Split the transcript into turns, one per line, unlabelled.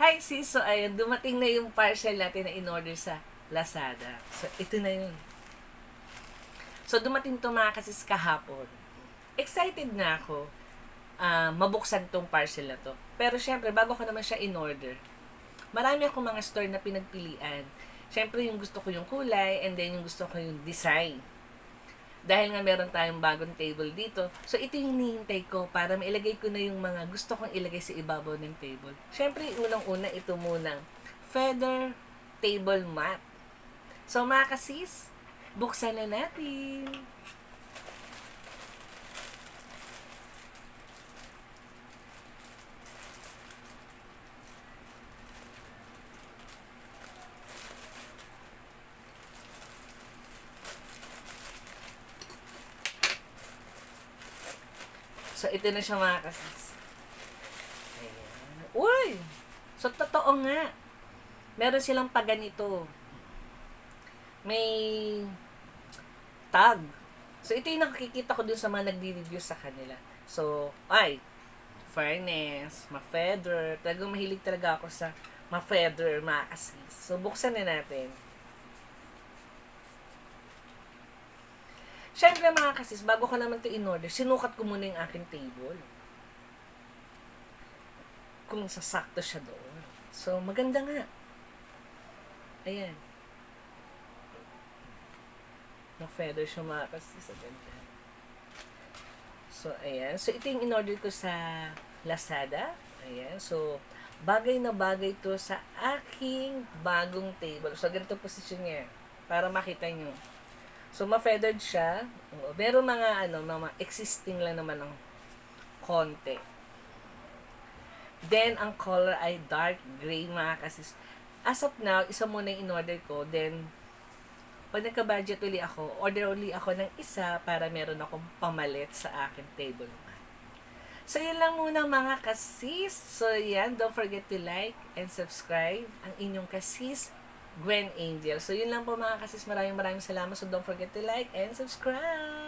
Hi sis, so ayun, dumating na yung parcel natin na in-order sa Lazada. So ito na yun. So dumating to mga kasis kahapon. Excited na ako mabuksan tong parcel na to. Pero syempre, bago ko naman siya in-order, marami akong mga store na pinagpilian. Syempre, yung gusto ko yung kulay, and then yung gusto ko yung design. Dahil nga meron tayong bagong table dito, so ito yung hinihintay ko para mailagay ko na yung mga gusto kong ilagay sa ibabaw ng table. Syempre, unang-una, ito munang feather table mat. So mga kasis, buksan na natin. So ito na siya mga kasis. Ayan. Uy! So totoo nga. Meron silang paganito. May tag. So, ito yung nakikita ko dun sa mga nagdi-review sa kanila. So, fairness, ma-feather. Talagang mahilig talaga ako sa ma-feather, ma-assist. So, buksan na natin. Siyempre mga kasis, bago ko naman ito in-order, sinukat ko muna yung aking table. Kung sasakto siya doon. So, maganda nga. Ayan. Na-feather siya mga kasis. Sa ganda. So, ayan. So, ito yung in-order ko sa Lazada. Ayan. So, bagay na bagay to sa aking bagong table. So, ganito position niya. Para makita nyo. So, ma-feathered siya. Meron mga, mga existing lang naman ng konti. Then, ang color ay dark gray mga kasis. As of now, isa muna yung in-order ko. Then, pag nagka-budget uli ako, order uli ako ng isa para meron akong pamalit sa aking table mat. So, yun lang muna mga kasis. So, yan. Don't forget to like and subscribe. Ang inyong kasis, Gwen Angel. So, yun lang po mga kasis. Maraming salamat. So, don't forget to like and subscribe.